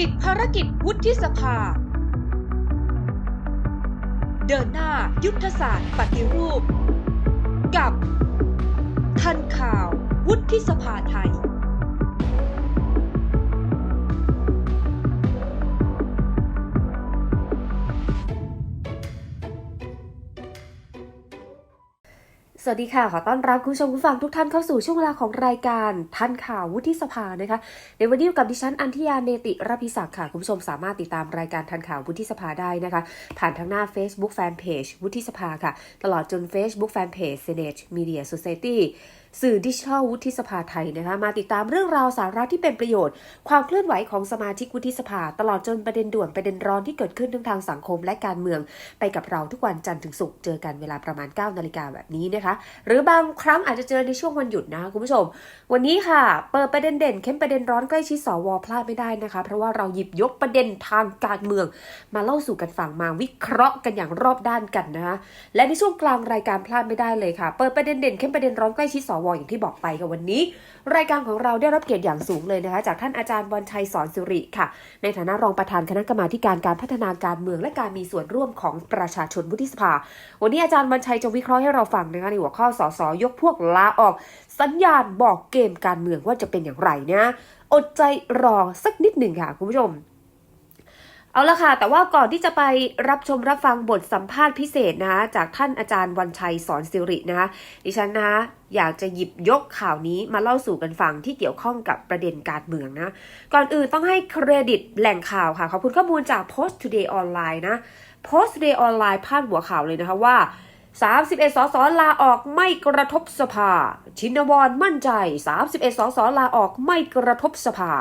ติดภารกิจวุฒิสภาเดินหน้ายุทธศาสตร์ปฏิรูปกับทันข่าววุฒิสภาไทยสวัสดีค่ะขอต้อนรับคุณผู้ชมผู้ฟังทุกท่านเข้าสู่ช่วงเวลาของรายการทันข่าววุฒิสภานะคะในวันนี้อยู่กับดิฉันอัญทิยาเนติรพิศักดิ์ค่ะคุณผู้ชมสามารถติดตามรายการทันข่าววุฒิสภาได้นะคะผ่านทางหน้า Facebook Fanpage วุฒิสภาค่ะตลอดจน Facebook Fanpage Senate Media Society สื่อดิจิทัลวุฒิสภาไทยนะคะมาติดตามเรื่องราวสาระที่เป็นประโยชน์ความเคลื่อนไหวของสมาชิกวุฒิสภาตลอดจนประเด็นด่วนประเด็นร้อนที่เกิดขึ้นทั้งทางสังคมและการเมืองไปกับเราทุกวันจันทร์ถึงศุกร์เจอกันเวลาประมาณ 9 นาฬิกาแบบนี้นะคะหรือบางครั้งอาจจะเจอในช่วงวันหยุดนะคุณผู้ชมวันนี้ค่ะเปิดประเด็นเด่นเข้มประเด็นร้อนใกล้ชิดสวพลาดไม่ได้นะคะเพราะว่าเราหยิบยกประเด็นทางการเมืองมาเล่าสู่กันฟังมาวิเคราะห์กันอย่างรอบด้านกันนะคะและในช่วงกลางรายการพลาดไม่ได้เลยค่ะเปิดประเด็นเด่นเข้มประเด็นร้อนใกล้ชิดสวอย่างที่บอกไปวันนี้รายการของเราได้รับเกียรติอย่างสูงเลยนะคะจากท่านอาจารย์วันชัยสอนสิริค่ะในฐานะรองประธานคณะกรรมาการพัฒนาการเมืองและการมีส่วนร่วมของประชาชนวุฒิสภาวันนี้อาจารย์วันชัยจะวิเคราะห์ให้เราฟังนะคะในหัวข้อสสยกพวกลาออกสัญญาณบอกเกมการเมืองว่าจะเป็นอย่างไรนะอดใจรอสักนิดหนึ่งค่ะคุณผู้ชมเอาละค่ะแต่ว่าก่อนที่จะไปรับชมรับฟังบทสัมภาษณ์พิเศษนะคะจากท่านอาจารย์วันชัยสอนสิรินะคะดิฉันนะคะอยากจะหยิบยกข่าวนี้มาเล่าสู่กันฟังที่เกี่ยวข้องกับประเด็นการเมืองนะก่อนอื่นต้องให้เครดิตแหล่งข่าวค่ะขอบคุณข้อมูลจาก Post Today Online นะ Post Today Online พาดหัวข่าวเลยนะคะว่า31 สสลาออกไม่กระทบสภาชินวรมั่นใจ31 สสลาออกไม่กระทบสภา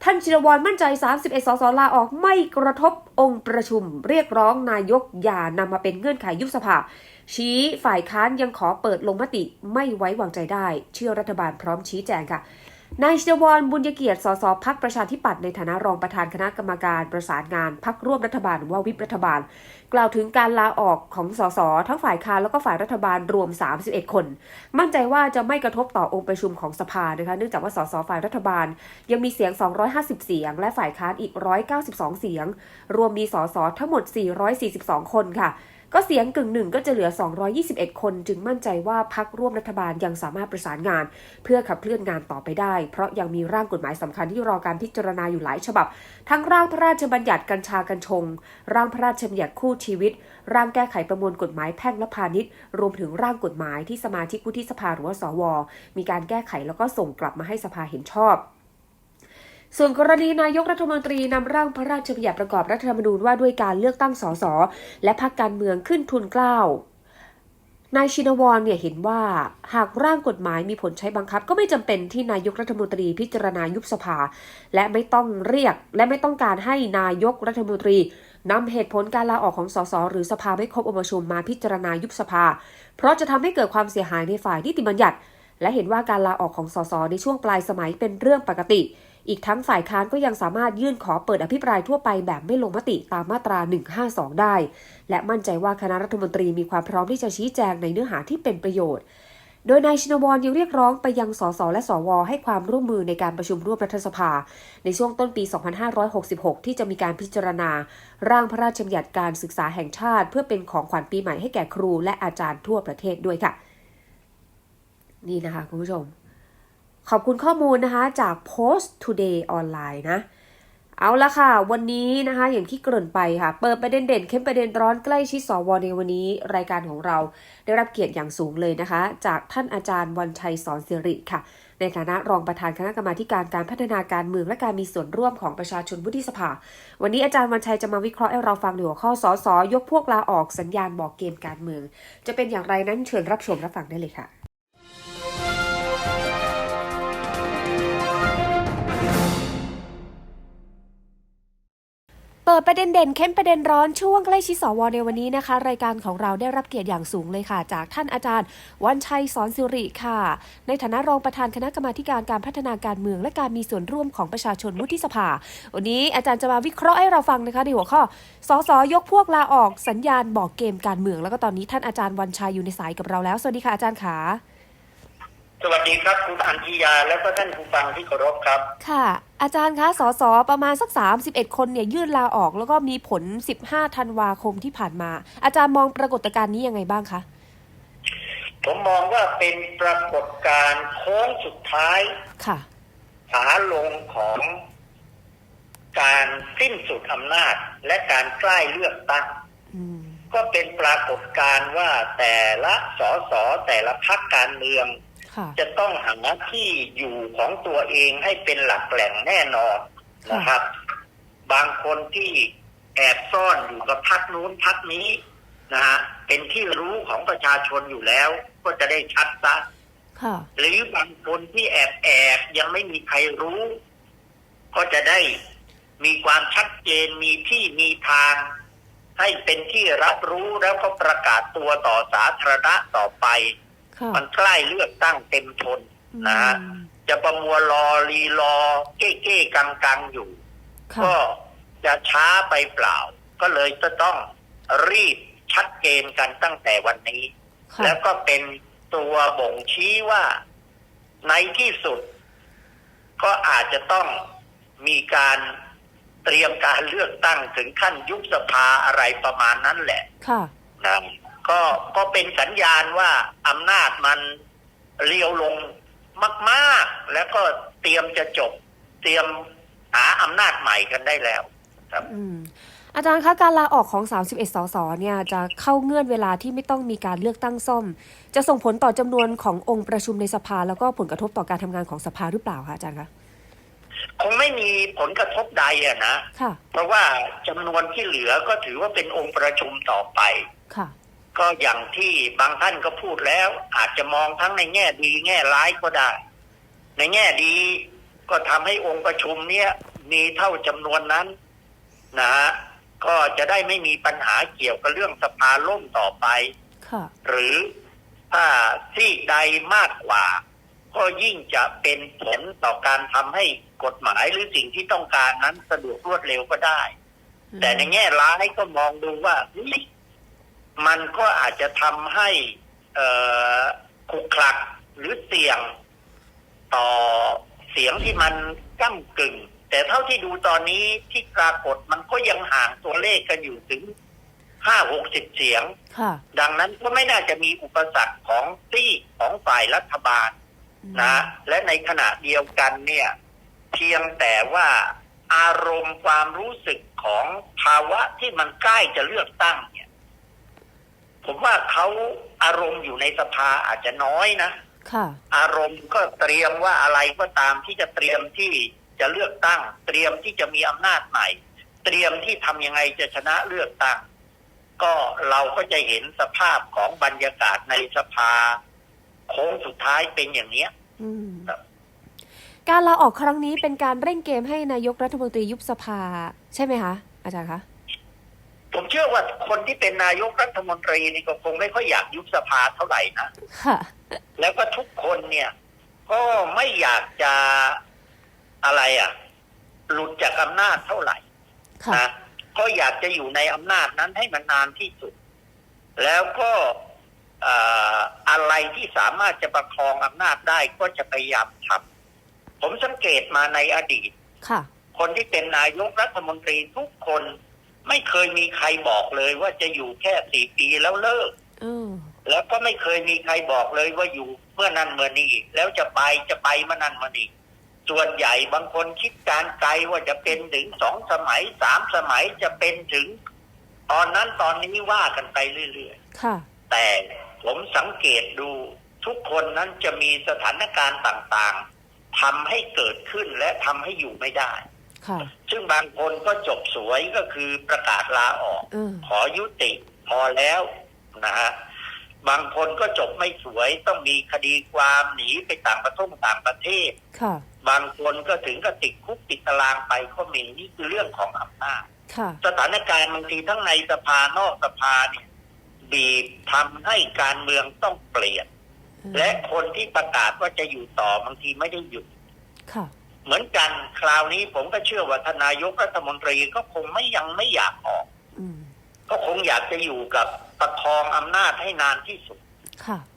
ท่านชินวรมั่นใจ31 สสลาออกไม่กระทบองค์ประชุมเรียกร้องนายกอย่านำมาเป็นเงื่อนไขยุบสภาชี้ฝ่ายค้านยังขอเปิดลงมติไม่ไว้วางใจได้เชื่อรัฐบาลพร้อมชี้แจงค่ะนายชินวรบุญเกียรติสสพรรคประชาธิปัตย์ในฐานะรองประธานคณะกรรมการประสานงานพรรคร่วมรัฐบาลหรือว่าวิปรัฐบาลกล่าวถึงการลาออกของสสทั้งฝ่ายค้านแล้วก็ฝ่ายรัฐบาลรวม31 คนมั่นใจว่าจะไม่กระทบต่อองค์ประชุมของสภานะคะเนื่องจากว่าสสฝ่ายรัฐบาลยังมีเสียง250 เสียงและฝ่ายค้านอีก192 เสียงรวมมีสสทั้งหมด442 คนค่ะก็เสียงกึ่งหนึ่งก็จะเหลือ221 คนจึงมั่นใจว่าพรรคร่วมรัฐบาลยังสามารถประสานงานเพื่อขับเคลื่อนงานต่อไปได้เพราะยังมีร่างกฎหมายสำคัญที่รอการพิจารณาอยู่หลายฉบับทั้งร่างพระราชบัญญัติกัญชากัญชงร่างพระราชบัญญัติคู่ชีวิตร่างแก้ไขประมวลกฎหมายแพ่งและพาณิชย์รวมถึงร่างกฎหมายที่สมาชิกวุฒิสภาหรือว่าสวมีการแก้ไขแล้วก็ส่งกลับมาให้สภาเห็นชอบส่วนกรณีนายกรัฐมนตรีนำร่างพระราชบัญญัติประกอบรัฐธรรมนูญว่าด้วยการเลือกตั้งสสและพรรคการเมืองขึ้นทุนเกล้านายชินวรเห็นว่าหากร่างกฎหมายมีผลใช้บังคับก็ไม่จำเป็นที่นายกรัฐมนตรีพิจารณายุบสภาและไม่ต้องการให้นายกรัฐมนตรีนำเหตุผลการลาออกของสสหรือสภาไม่ครบองค์ประชุมมาพิจารณายุบสภาเพราะจะทำให้เกิดความเสียหายในฝ่ายนิติบัญญัติและเห็นว่าการลาออกของสสในช่วงปลายสมัยเป็นเรื่องปกติอีกทั้งฝ่ายค้านก็ยังสามารถยื่นขอเปิดอภิปรายทั่วไปแบบไม่ลงมติตามมาตรา152ได้และมั่นใจว่าคณะรัฐมนตรีมีความพร้อมที่จะชี้แจงในเนื้อหาที่เป็นประโยชน์โดยนายชินวรยังเรียกร้องไปยังสสและสวให้ความร่วมมือในการประชุมร่วมรัฐสภาในช่วงต้นปี2566ที่จะมีการพิจารณาร่างพระราชบัญญัติการศึกษาแห่งชาติเพื่อเป็นของขวัญปีใหม่ให้แก่ครูและอาจารย์ทั่วประเทศด้วยค่ะนี่นะคะคุณผู้ชมขอบคุณข้อมูลนะคะจาก Post Today Online นะเอาละค่ะวันนี้นะคะอย่างที่เกริ่นไปค่ะเปิดประเด็นเด่นเข้มประเด็นร้อนใกล้ชิดสวในวันนี้รายการของเราได้รับเกียรติอย่างสูงเลยนะคะจากท่านอาจารย์วันชัยสอนสิริค่ะในฐานะรองประธานคณะกรรมาการพัฒนาการเมืองและการมีส่วนร่วมของประชาชนวุฒิสภาวันนี้อาจารย์วันชัยจะมาวิเคราะห์ให้เราฟังในหัวข้อสสยกพวกลาออกสัญญาณบอกเกมการเมืองจะเป็นอย่างไรนั้นเชิญรับชมรับฟังได้เลยค่ะเปิดประเด็นเด่นเข้มประเด็นร้อนช่วงใกล้ชิดสวในวันนี้นะคะรายการของเราได้รับเกียรติอย่างสูงเลยค่ะจากท่านอาจารย์วันชัยสอนสิริค่ะในฐานะรองประธานคณะกรรมาการพัฒนาการเมืองและการมีส่วนร่วมของประชาชนวุฒิสภาวันนี้อาจารย์จะมาวิเคราะห์ให้เราฟังนะคะในหัวข้อสสยกพวกลาออกสัญญาณบอกเกมการเมืองแล้วก็ตอนนี้ท่านอาจารย์วันชัยอยู่ในสายกับเราแล้วสวัสดีค่ะอาจารย์ขาสวัสดี ดีครับคุณอัญชยาและก็ท่านผู้ฟังที่เคารพครับค่ะอาจารย์คะสสประมาณสัก31คนเนี่ยยื่นลาออกแล้วก็มีผล15ธันวาคมที่ผ่านมาอาจารย์มองปรากฏการณ์นี้ยังไงบ้างคะผมมองว่าเป็นปรากฏการณ์โค้งสุดท้ายค่ะขาลงของการสิ้นสุดอำนาจและการใกล้เลือกตั้งก็เป็นปรากฏการณ์ว่าแต่ละสสแต่ละพรรคการเมืองจะต้องหาที่อยู่ของตัวเองให้เป็นหลักแหล่งแน่นอนนะครับบางคนที่แอบซ่อนอยู่กับพรรคนู้นพรรคนี้นะฮะเป็นที่รู้ของประชาชนอยู่แล้วก็จะได้ชัดซะหรือบางคนที่แอบยังไม่มีใครรู้ ก็จะได้มีความชัดเจนมีที่มีทางให้เป็นที่รับรู้แล้วก็ประกาศตัวต่อสาธารณะต่อไปมันใกล้เลือกตั้งเต็มทนนะฮะจะประมัวรอรีรอเก้ๆกังๆอยู่ก็จะช้าไปเปล่าก็เลยจะต้องรีบชัดเจนกันตั้งแต่วันนี้แล้วก็เป็นตัวบ่งชี้ว่าในที่สุดก็อาจจะต้องมีการเตรียมการเลือกตั้งถึงขั้นยุบสภาอะไรประมาณนั้นแหละนะก็เป็นสัญญาณว่าอำนาจมันเลี้ยวลงมากๆแล้วก็เตรียมจะจบเตรียมหาอำนาจใหม่กันได้แล้วครับอาจารย์คะการลาออกของ31 สสเนี่ยจะเข้าเงื่อนเวลาที่ไม่ต้องมีการเลือกตั้งซ่อมจะส่งผลต่อจำนวนขององค์ประชุมในสภาแล้วก็ผลกระทบต่อการทำงานของสภาหรือเปล่าคะอาจารย์คะคงไม่มีผลกระทบใดอะนะเพราะว่าจำนวนที่เหลือก็ถือว่าเป็นองค์ประชุมต่อไปก็อย่างที่บางท่านก็พูดแล้วอาจจะมองทั้งในแง่ดีแง่ร้ายก็ได้ในแง่ดีก็ทำให้องค์ประชุมเนี้ยมีเท่าจำนวนนั้นนะก็จะได้ไม่มีปัญหาเกี่ยวกับเรื่องสภาล่มต่อไปหรือถ้าซีกใดมากกว่าก็ยิ่งจะเป็นผลต่อการทำให้กฎหมายหรือสิ่งที่ต้องการนั้นสะดวกรวดเร็วก็ได้แต่ในแง่ร้ายก็มองดูว่ามันก็อาจจะทำให้ขลุกขลักหรือเสี่ยงต่อเสียงที่มันก้ำกึ่งแต่เท่าที่ดูตอนนี้ที่ปรากฏมันก็ยังห่างตัวเลขกันอยู่ถึง50-60 เสียงดังนั้นก็ไม่น่าจะมีอุปสรรคของที่ของฝ่ายรัฐบาลนะและในขณะเดียวกันเนี่ยเพียงแต่ว่าอารมณ์ความรู้สึกของภาวะที่มันใกล้จะเลือกตั้งเนี่ยผมว่าเขาอารมณ์อยู่ในสภาอาจจะน้อยนะอารมณ์ก็เตรียมว่าอะไรก็ตามที่จะเตรียมที่จะเลือกตั้งเตรียมที่จะมีอำนาจใหม่เตรียมที่ทำยังไงจะชนะเลือกตั้งก็เราก็จะเห็นสภาพของบรรยากาศในสภาโค้งสุดท้ายเป็นอย่างนี้การลาออกครั้งนี้เป็นการเร่งเกมให้นายกรัฐมนตรียุบสภาใช่ไหมคะอาจารย์คะผมเชื่อว่าคนที่เป็นนายกรัฐมนตรีนี่ก็คงไม่ค่อยอยากยุบสภาเท่าไหร่นะแล้วก็ทุกคนเนี่ยก็ไม่อยากจะอะไรหลุดจากอำนาจเท่าไหร่นะก็อยากจะอยู่ในอำนาจนั้นให้มันนานที่สุดแล้วก็อะไรที่สามารถจะประคองอำนาจได้ก็จะพยายามทำผมสังเกตมาในอดีตคนที่เป็นนายกรัฐมนตรีทุกคนไม่เคยมีใครบอกเลยว่าจะอยู่แค่4 ปีแล้วเลิกแล้วก็ไม่เคยมีใครบอกเลยว่าอยู่เมื่อนั้นเมื่อนี้แล้วจะไปเมื่อนั้นเมื่อนี้ส่วนใหญ่บางคนคิดการไกลว่าจะเป็นถึง2 สมัย3 สมัยจะเป็นถึงตอนนั้นตอนนี้ว่ากันไปเรื่อยๆแต่ผมสังเกตดูทุกคนนั้นจะมีสถานการณ์ต่างๆทำให้เกิดขึ้นและทำให้อยู่ไม่ได้ซึ่งบางคนก็จบสวยก็คือประกาศลาออกขอยุติพอแล้วนะฮะบางคนก็จบไม่สวยต้องมีคดีความหนีไปต่างประเทศบางคนก็ถึงกับติดคุกติดตารางไปก็มีนี่คือเรื่องของอำนาจสถานการณ์บางทีทั้งในสภานอกสภาเนี่ยบีบทำให้การเมืองต้องเปลี่ยนและคนที่ประกาศว่าจะอยู่ต่อบางทีไม่ได้หยุดเหมือนกันคราวนี้ผมก็เชื่อว่าทนายกรัฐมนตรีก็คงยังไม่อยากออกก็คงอยากจะอยู่กับประคองอำนาจให้นานที่สุด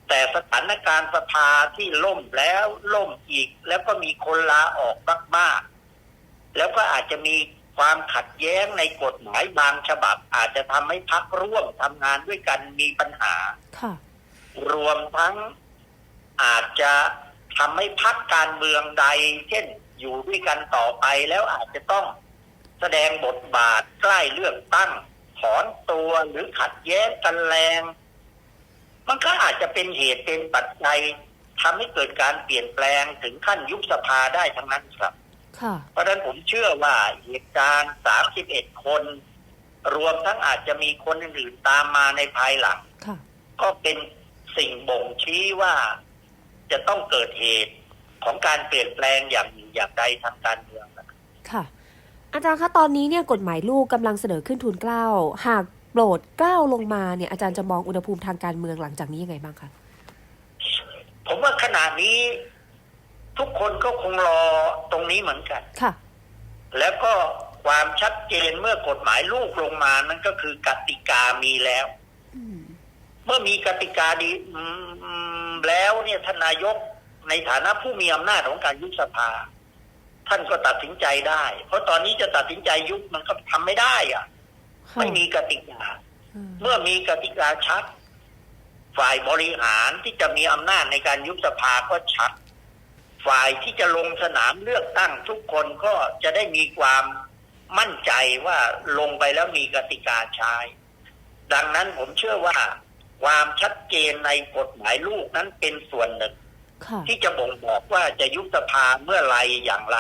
แต่สถานการณ์สภาที่ล่มแล้วล่มอีกแล้วก็มีคนลาออกมากๆแล้วก็อาจจะมีความขัดแย้งในกฎหมายบางฉบับอาจจะทำให้พรรคร่วมทำงานด้วยกันมีปัญหา รวมทั้งอาจจะทำให้พรรคการเมืองใดเช่นอยู่ด้วยกันต่อไปแล้วอาจจะต้องแสดงบทบาทใกล้เลือกตั้งถอนตัวหรือขัดแย้งกันแรงมันก็อาจจะเป็นเหตุเป็นปัจจัยทำให้เกิดการเปลี่ยนแปลงถึงขั้นยุบสภาได้ทั้งนั้นครับเพราะฉะนั้นผมเชื่อว่าเหตุการณ์31 คนรวมทั้งอาจจะมีคนอื่นๆตามมาในภายหลังก็เป็นสิ่งบ่งชี้ว่าจะต้องเกิดเหตุของการเปลี่ยนแปลงอย่างใดทางการเมืองค่ะอาจารย์คะตอนนี้เนี่ยกฎหมายลูกกำลังเสนอขึ้นทูลเกล้าหากโปรดเกล้าลงมาเนี่ยอาจารย์จะมองอุณหภูมิทางการเมืองหลังจากนี้ยังไงบ้างคะผมว่าขณะนี้ทุกคนก็คงรอตรงนี้เหมือนกันค่ะแล้วก็ความชัดเจนเมื่อกฎหมายลูกลงมานั่นก็คือกติกามีแล้วเมื่อมีกติกาดีแล้วเนี่ยท่านนายกในฐานะผู้มีอำนาจของการยุบสภาท่านก็ตัดสินใจได้เพราะตอนนี้จะตัดสินใจยุบมันก็ทำไม่ได้ไม่มีกติกาเมื่อมีกติกาชัดฝ่ายบริหารที่จะมีอำนาจในการยุบสภาก็ชัดฝ่ายที่จะลงสนามเลือกตั้งทุกคนก็จะได้มีความมั่นใจว่าลงไปแล้วมีกติกาใช้ดังนั้นผมเชื่อว่าความชัดเจนในกฎหมายลูกนั้นเป็นส่วนหนึ่งที่จะบ่งบอกว่าจะยุบสภาเมื่อไรอย่างไร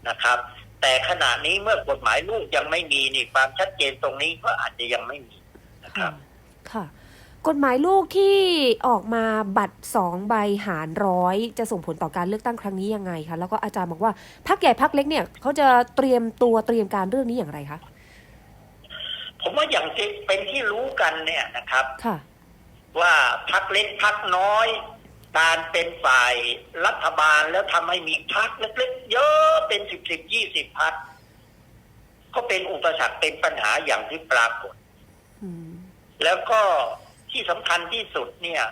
นะครับแต่ขณะนี้เมื่อกฎหมายลูกยังไม่มีนี่ความชัดเจนตรงนี้ก็อาจจะยังไม่มีนะครับค่ะกฎหมายลูกที่ออกมาบัตร2 ใบหาร100จะส่งผลต่อการเลือกตั้งครั้งนี้ยังไงคะแล้วก็อาจารย์บอกว่าพรรคใหญ่พรรคเล็กเนี่ยเขาจะเตรียมการเรื่องนี้อย่างไรคะผมว่าอย่างที่เป็นที่รู้กันเนี่ยนะครับค่ะว่าพรรคเล็กพรรคน้อยการเป็นฝ่ายรัฐบาลแล้วทำให้มีพรรคเล็กๆเยอะเป็น10-20 พรรคก็เป็นอุปสรรคเป็นปัญหาอย่างที่ปรากฏแล้วก็ที่สำคัญที่สุดเนี่ย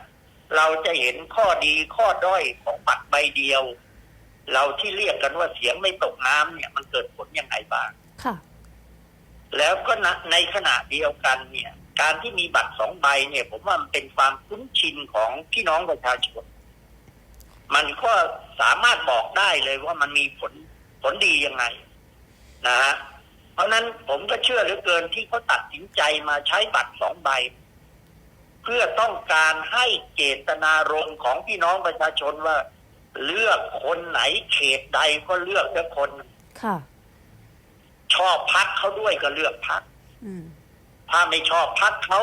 เราจะเห็นข้อดีข้อด้อยของบัตรใบเดียวเราที่เรียกกันว่าเสียงไม่ตกน้ำเนี่ยมันเกิดผลยังไงบ้างค่ะแล้วก็ในขณะเดียวกันเนี่ยการที่มีบัตร2 ใบเนี่ยผมว่ามันเป็นความคุ้นชินของพี่น้องประชาชนมันก็สามารถบอกได้เลยว่ามันมีผลดียังไงนะฮะเพราะนั้นผมก็เชื่อเหลือเกินที่เขาตัดสินใจมาใช้บัตร2 ใบเพื่อต้องการให้เจตนารมณ์ของพี่น้องประชาชนว่าเลือกคนไหนเขตใดก็เลือกแค่คนค่ะชอบพรรคเขาด้วยก็เลือกพรรคถ้าไม่ชอบพรรคเขา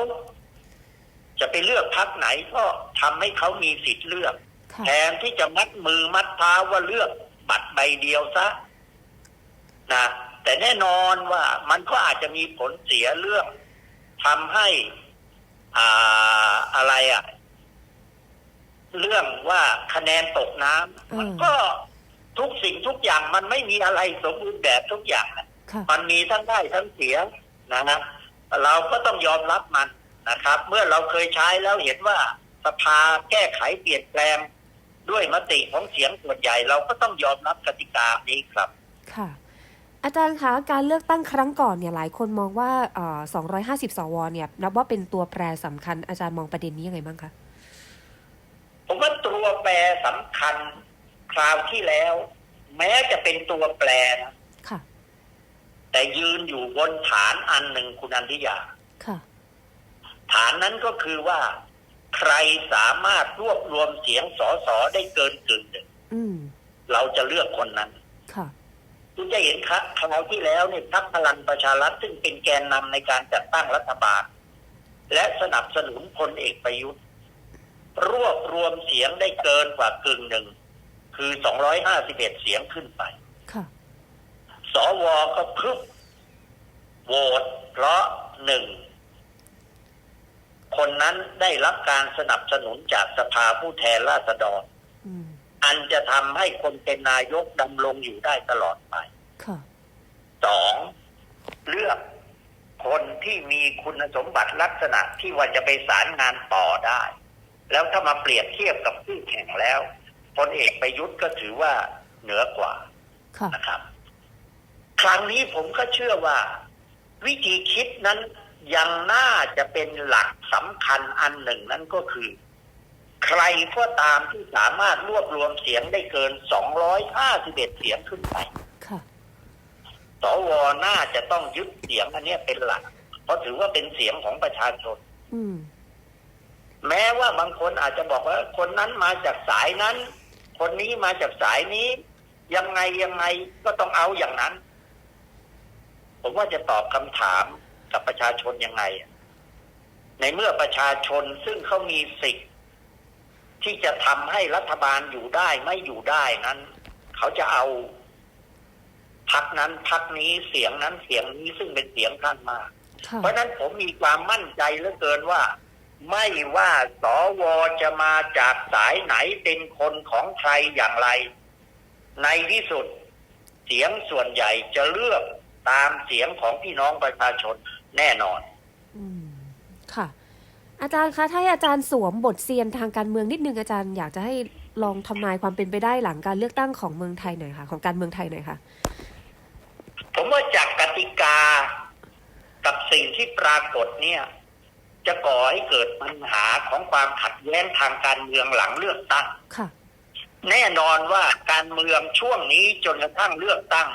จะไปเลือกพรรคไหนก็ทำให้เขามีสิทธิ์เลือกแทนที่จะมัดมือมัดเท้าว่าเลือกบัตรใบเดียวซะนะแต่แน่นอนว่ามันก็อาจจะมีผลเสียเรื่องทำให้อะไรเรื่องว่าคะแนนตกน้ำมันก็ทุกสิ่งทุกอย่างมันไม่มีอะไรสมบูรณ์แบบทุกอย่างมันมีทั้งได้ทั้งเสียนะเราก็ต้องยอมรับมันนะครับเมื่อเราเคยใช้แล้วเห็นว่าสภาแก้ไขเปลี่ยนแปลงด้วยมติของเสียงส่วนใหญ่เราก็ต้องยอมรับกติกานี้ครับค่ะอาจารย์คะการเลือกตั้งครั้งก่อนเนี่ยหลายคนมองว่า250 สวเนี่ยนับว่าเป็นตัวแปรสำคัญอาจารย์มองประเด็นนี้ยังไงบ้างคะผมว่าตัวแปรสำคัญคราวที่แล้วแม้จะเป็นตัวแปรนะค่ะแต่ยืนอยู่บนฐานอันหนึ่งคุณอันธิยาค่ะฐานนั้นก็คือว่าใครสามารถรวบรวมเสียงสสได้เกินกึ่งหนึ่งเราจะเลือกคนนั้นค่ะคุณจะเห็นครับคราวที่แล้วเนี่ยพรรคพลังประชารัฐซึ่งเป็นแกนนำในการจัดตั้งรัฐบาลและสนับสนุนพลเอกประยุทธ์รวบรวมเสียงได้เกินกว่ากึ่งหนึ่งคือ251เสียงขึ้นไปค่ะสวก็พึบโหวตเพราะ1คนนั้นได้รับการสนับสนุนจากสภาผู้แทนราษฎรอันจะทำให้คนเป็นนายกดำรงอยู่ได้ตลอดไป2เลือกคนที่มีคุณสมบัติลักษณะที่ว่าจะไปสารงานต่อได้ แล้วถ้ามาเปรียบเทียบกับคู่แข่งแล้วพลเอกประยุทธ์ก็ถือว่าเหนือกว่านะครับครั้งนี้ผมก็เชื่อว่าวิธีคิดนั้นยังน่าจะเป็นหลักสำคัญอันหนึ่งนั้นก็คือใครก็ตามที่สามารถรวบรวมเสียงได้เกิน251เสียงขึ้นไปสว.น่าจะต้องยึดเสียงอันนี้เป็นหลักเพราะถือว่าเป็นเสียงของประชาชนแม้ว่าบางคนอาจจะบอกว่าคนนั้นมาจากสายนั้นคนนี้มาจากสายนี้ยังไงก็ต้องเอาอย่างนั้นผมว่าจะตอบคำถามกับประชาชนยังไงในเมื่อประชาชนซึ่งเขามีสิทธิ์ที่จะทำให้รัฐบาลอยู่ได้ไม่อยู่ได้นั้นเขาจะเอาพรรคนั้นพรรคนี้เสียงนั้นเสียงนี้ซึ่งเป็นเสียงข้างมากเพราะฉะนั้นผมมีความมั่นใจเหลือเกินว่าไม่ว่าสว.จะมาจากสายไหนเป็นคนของใครอย่างไรในที่สุดเสียงส่วนใหญ่จะเลือกตามเสียงของพี่น้องประชาชนแน่นอนค่ะอาจารย์คะถ้าให้อาจารย์สวมบทเซียนทางการเมืองนิดนึงอาจารย์อยากจะให้ลองทำนายความเป็นไปได้หลังการเลือกตั้งของเมืองไทยหน่อยค่ะของการเมืองไทยหน่อยค่ะผมว่าจากกติกากับสิ่งที่ปรากฏเนี่ยจะก่อให้เกิดปัญหาของความขัดแย้งทางการเมืองหลังเลือกตั้งค่ะแน่นอนว่าการเมืองช่วงนี้จนกระทั่งเลือกตั้ง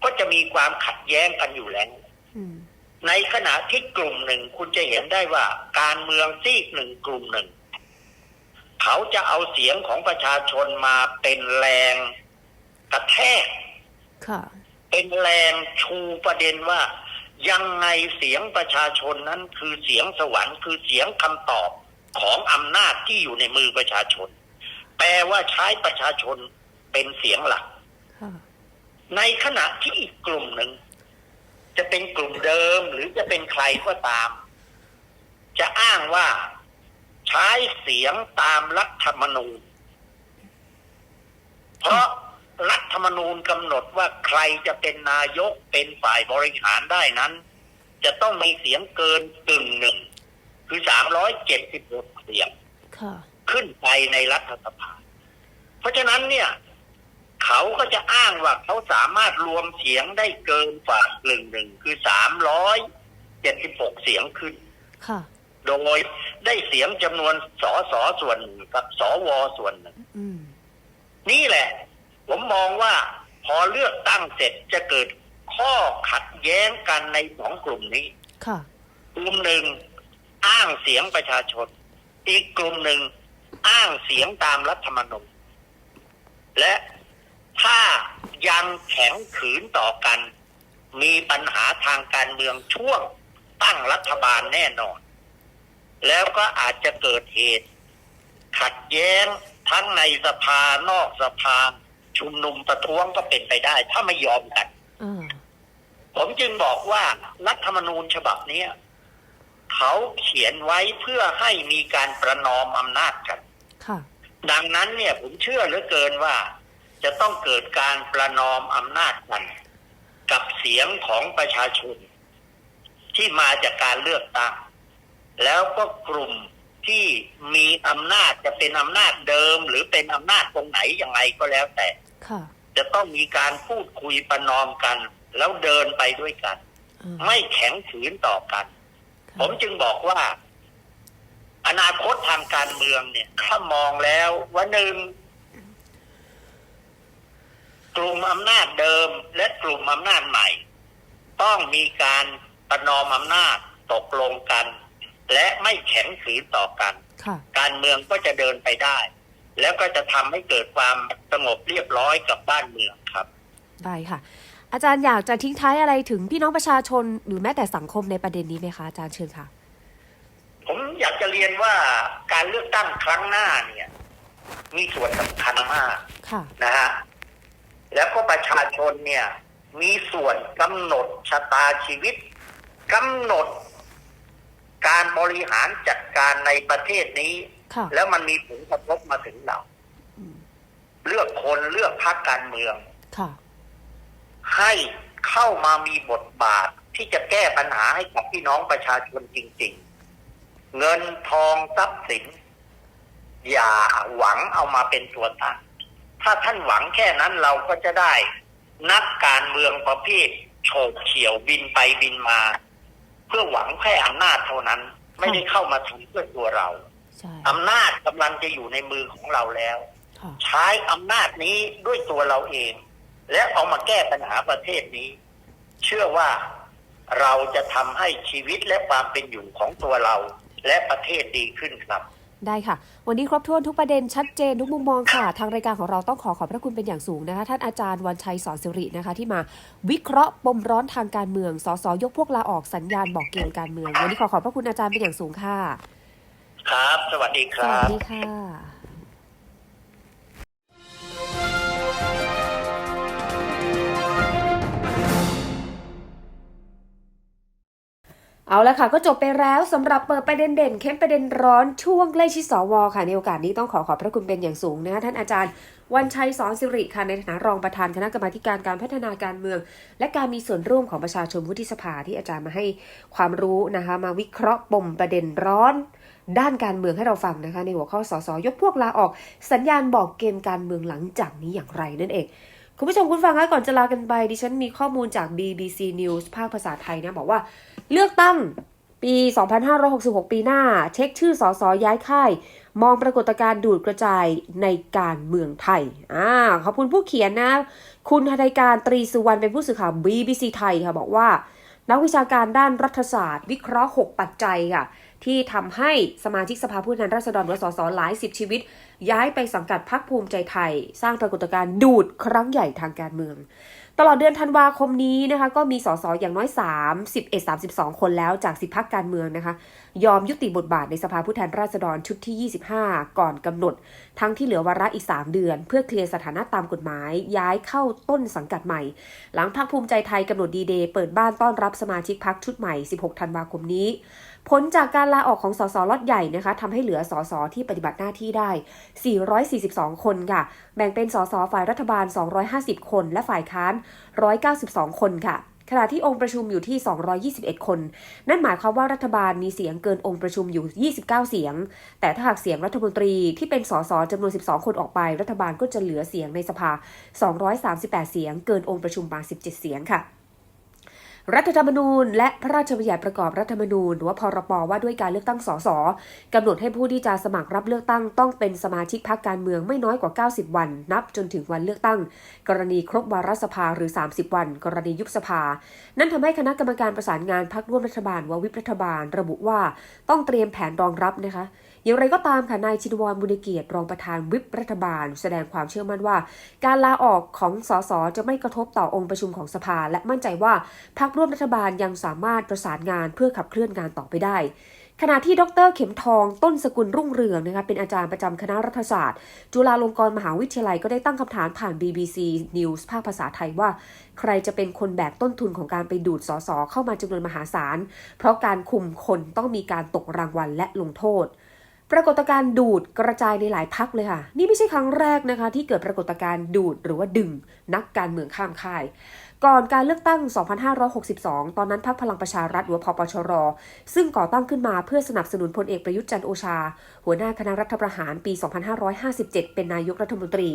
ก็จะมีความขัดแย้งกันอยู่แล้วในขณะที่กลุ่มหนึ่งคุณจะเห็นได้ว่าการเมืองซีกหนึ่งกลุ่มหนึ่งเขาจะเอาเสียงของประชาชนมาเป็นแรงกระแทกเป็นแรงชูประเด็นว่ายังไงเสียงประชาชนนั้นคือเสียงสวรรค์คือเสียงคำตอบของอำนาจที่อยู่ในมือประชาชนแปลว่าใช้ประชาชนเป็นเสียงหลักในขณะที่อีกกลุ่มหนึ่งจะเป็นกลุ่มเดิมหรือจะเป็นใครก็ตามจะอ้างว่าใช้เสียงตามรัฐธรรมนูญเพราะรัฐธรรมนูญกำหนดว่าใครจะเป็นนายกเป็นฝ่ายบริหารได้นั้นจะต้องมีเสียงเกินกึ่งหนึ่งคือ376เสียงขึ้นไปในรัฐสภาเพราะฉะนั้นเนี่ยเขาก็จะอ้างว่าเขาสามารถรวมเสียงได้เกินกว่ากึ่งหนึ่งคือ376เสียงขึ้นโดยได้เสียงจำนวนสสส่วนหนึ่งกับสวส่วนหนึ่งนี่แหละผมมองว่าพอเลือกตั้งเสร็จจะเกิดข้อขัดแย้งกันในสองกลุ่มนี้กลุ่มหนึ่งอ้างเสียงประชาชนอีกกลุ่มหนึ่งอ้างเสียงตามรัฐธรรมนูญและถ้ายังแข็งขืนต่อกันมีปัญหาทางการเมืองช่วงตั้งรัฐบาลแน่นอนแล้วก็อาจจะเกิดเหตุขัดแย้งทั้งในสภานอกสภาชุมนุมประท้วงก็เป็นไปได้ถ้าไม่ยอมกันผมจึงบอกว่ารัฐธรรมนูญฉบับนี้เขาเขียนไว้เพื่อให้มีการประนอมอำนาจกันดังนั้นเนี่ยผมเชื่อเหลือเกินว่าจะต้องเกิดการประนอมอำนาจกันกับเสียงของประชาชนที่มาจากการเลือกตั้งแล้วก็กลุ่มที่มีอำนาจจะเป็นอำนาจเดิมหรือเป็นอำนาจตรงไหนยังไงก็แล้วแต่จะต้องมีการพูดคุยประนอมกันแล้วเดินไปด้วยกันไม่แข็งขืนต่อกันผมจึงบอกว่าอนาคตทางการเมืองเนี่ยถ้ามองแล้วว่าหนึ่งกลุ่มอำนาจเดิมและกลุ่มอำนาจใหม่ต้องมีการประนอมอำนาจตกลงกันและไม่แข็งขืนต่อกันการเมืองก็จะเดินไปได้แล้วก็จะทำให้เกิดความสงบเรียบร้อยกับบ้านเมืองครับได้ค่ะอาจารย์อยากจะทิ้งท้ายอะไรถึงพี่น้องประชาชนหรือแม้แต่สังคมในประเด็นนี้ไหมคะอาจารย์เชิญค่ะผมอยากจะเรียนว่าการเลือกตั้งครั้งหน้าเนี่ยมีส่วนสำคัญมากนะฮะแล้วก็ประชาชนเนี่ยมีส่วนกำหนดชะตาชีวิตกำหนดการบริหารจัดการในประเทศนี้แล้วมันมีผลกระทบมาถึงเราเลือกคนเลือกพรรคการเมืองให้เข้ามามีบทบาทที่จะแก้ปัญหาให้กับพี่น้องประชาชนจริงๆเงินทองทรัพย์สิน อย่าหวังเอามาเป็นตัวตั้งถ้าท่านหวังแค่นั้นเราก็จะได้นักการเมืองประเภทโฉบเฉี่ยวบินไปบินมา เพื่อหวังแค่อำนาจเท่านั้นไม่ได้เข้ามาทำเพื่อตัวเราอำนาจกำลังจะอยู่ในมือของเราแล้วใช้อำนาจนี้ด้วยตัวเราเองและเอามาแก้ปัญหาประเทศนี้ เชื่อว่าเราจะทำให้ชีวิตและความเป็นอยู่ของตัวเราและประเทศดีขึ้นครับได้ค่ะวันนี้ครบถ้วนทุกประเด็นชัดเจนทุกมุมมองค่ะทางรายการของเราต้องขอบพระคุณเป็นอย่างสูงนะคะท่านอาจารย์วันชัยสอนสิรินะคะที่มาวิเคราะห์ปมร้อนทางการเมืองสสยกพวกลาออกสัญญาณบอกเกมการเมืองวันนี้ขอบพระคุณอาจารย์เป็นอย่างสูงค่ะครับสวัสดีครับสวัสดีค่ะเอาละค่ะก็จบไปแล้วสำหรับเปิดประเด็นเด่นเข้มประเด็นร้อนช่วงใกล้ชิดสวค่ะในโอกาสนี้ต้องขอบพระคุณเป็นอย่างสูงนะคะท่านอาจารย์วันชัยสอนสิริค่ะในฐานะรองประธานคณะกรรมาการการพัฒนาการเมืองและการมีส่วนร่วมของประชาชนวุฒิสภาที่อาจารย์มาให้ความรู้นะคะมาวิเคราะห์ปมประเด็นร้อนด้านการเมืองให้เราฟังนะคะในหัวข้อสสยกพวกลาออกสัญญาณบอกเกมการเมืองหลังจากนี้อย่างไรนั่นเองคุณผู้ชมคุณฟังคะก่อนจะลากันไปดิฉันมีข้อมูลจาก BBC News ภาคภาษาไทยนะบอกว่าเลือกตั้งปี 2566 ปีหน้าเช็คชื่อสสย้ายค่ายมองปรากฏการณ์ดูดกระจายในการเมืองไทยขอบคุณผู้เขียนนะคุณหทัยการตรีสุวรรณเป็นผู้สื่อข่าว BBC ไทยค่ะบอกว่านักวิชาการด้านรัฐศาสตร์วิเคราะห์6ปัจจัยค่ะที่ทำให้สมาชิกสภาผู้แทนราษฎรหรือสสหลาย10ชีวิตย้ายไปสังกัดพรรคภูมิใจไทยสร้างปรากฏการณ์ดูดครั้งใหญ่ทางการเมืองตลอดเดือนธันวาคมนี้นะคะก็มีสสอย่างน้อย31-32 คนแล้วจาก10พรรคการเมืองนะคะยอมยุติบทบาทในสภาผู้แทนราษฎรชุดที่25ก่อนกำหนดทั้งที่เหลือวาระอีก3เดือนเพื่อเคลียร์สถานะตามกฎหมายย้ายเข้าต้นสังกัดใหม่หลังพรรคภูมิใจไทยกำหนดดีเดย์เปิดบ้านต้อนรับสมาชิกพรรคชุดใหม่16ธันวาคมนี้ผลจากการลาออกของสสล็อตใหญ่นะคะทำให้เหลือสสที่ปฏิบัติหน้าที่ได้442คนค่ะแบ่งเป็นสสฝ่ายรัฐบาล250คนและฝ่ายค้าน192คนค่ะขณะที่องค์ประชุมอยู่ที่221คนนั่นหมายความว่ารัฐบาลมีเสียงเกินองค์ประชุมอยู่29เสียงแต่ถ้าหากเสียงรัฐมนตรีที่เป็นสสจำนวน12คนออกไปรัฐบาลก็จะเหลือเสียงในสภา238เสียงเกินองค์ประชุมมา17เสียงค่ะรัฐธรรมนูญและพระราชบัญญัติประกอบรัฐธรรมนูญหรือว่าพรบว่าด้วยการเลือกตั้งสสกำหนดให้ผู้ที่จะสมัครรับเลือกตั้งต้องเป็นสมาชิกพรรคการเมืองไม่น้อยกว่า90วันนับจนถึงวันเลือกตั้งกรณีครบวาระสภาหรือ30วันกรณียุบสภานั่นทำให้คณะกรรมการประสานงานพรรคร่วมรัฐบาลว่าวิปรัฐบาลระบุว่าต้องเตรียมแผนรองรับนะคะอย่างไรก็ตามค่ะนายชินวรบุญเกียรติรองประธานวิปรัฐบาลแสดงความเชื่อมั่นว่าการลาออกของสสจะไม่กระทบต่อองค์ประชุมของสภาและมั่นใจว่าพรรคร่วมรัฐบาลยังสามารถประสานงานเพื่อขับเคลื่อนงานต่อไปได้ขณะที่ดร.เข็มทองต้นสกุลรุ่งเรืองนะคะเป็นอาจารย์ประจำคณะรัฐศาสตร์จุฬาลงกรณ์มหาวิทยาลัยก็ได้ตั้งคำถามผ่าน BBC News ภาคภาษาไทยว่าใครจะเป็นคนแบกต้นทุนของการไปดูดสสเข้ามาจำนวนมหาศาลเพราะการคุมคนต้องมีการตกรางวัลและลงโทษปรากฏการณ์ดูดกระจายในหลายพรรคเลยค่ะนี่ไม่ใช่ครั้งแรกนะคะที่เกิดปรากฏการณ์ดูดหรือว่าดึงนักการเมืองข้ามค่ายก่อนการเลือกตั้ง 2562 ตอนนั้นพรรคพลังประชารัฐหรือพปชรซึ่งก่อตั้งขึ้นมาเพื่อสนับสนุนพลเอกประยุทธ์จันทร์โอชาหัวหน้าคณะรัฐประหารปี 2557 เป็นนายกรัฐมนตรี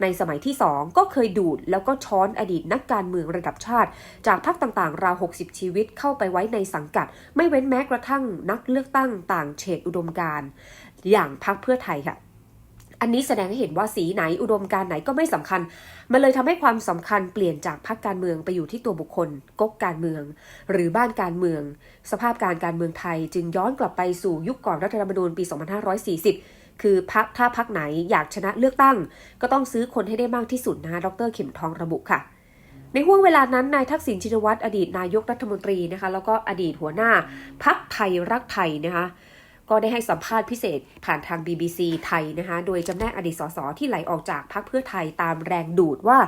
ในสมัยที่ 2 ก็เคยดูดแล้วก็ช้อนอดีตนักการเมืองระดับชาติจากพรรคต่างๆราว 60 ชีวิตเข้าไปไว้ในสังกัดไม่เว้นแม้กระทั่งนักเลือกตั้งต่างเฉดอุดมการณ์อย่างพรรคเพื่อไทยค่ะอันนี้แสดงให้เห็นว่าสีไหนอุดมการณ์ไหนก็ไม่สำคัญมันเลยทำให้ความสำคัญเปลี่ยนจากพรรคการเมืองไปอยู่ที่ตัวบุคคลก๊กการเมืองหรือบ้านการเมืองสภาพการเมืองไทยจึงย้อนกลับไปสู่ยุคก่อนรัฐธรรมนูญปี 2540 คือถ้าพรรคไหนอยากชนะเลือกตั้งก็ต้องซื้อคนให้ได้มากที่สุดนะคะดร.เข็มทองระบุค่ะในห่วงเวลานั้นนายทักษิณชินวัตรอดีตนายกรัฐมนตรีนะคะแล้วก็อดีตหัวหน้าพรรคไทยรักไทยนะคะก็ได้ให้สัมภาษณ์พิเศษผ่านทาง BBC ไทยนะคะโดยจำแนกอดีตสสที่ไหลออกจากพรรคเพื่อไทยตามแรงดูดว่า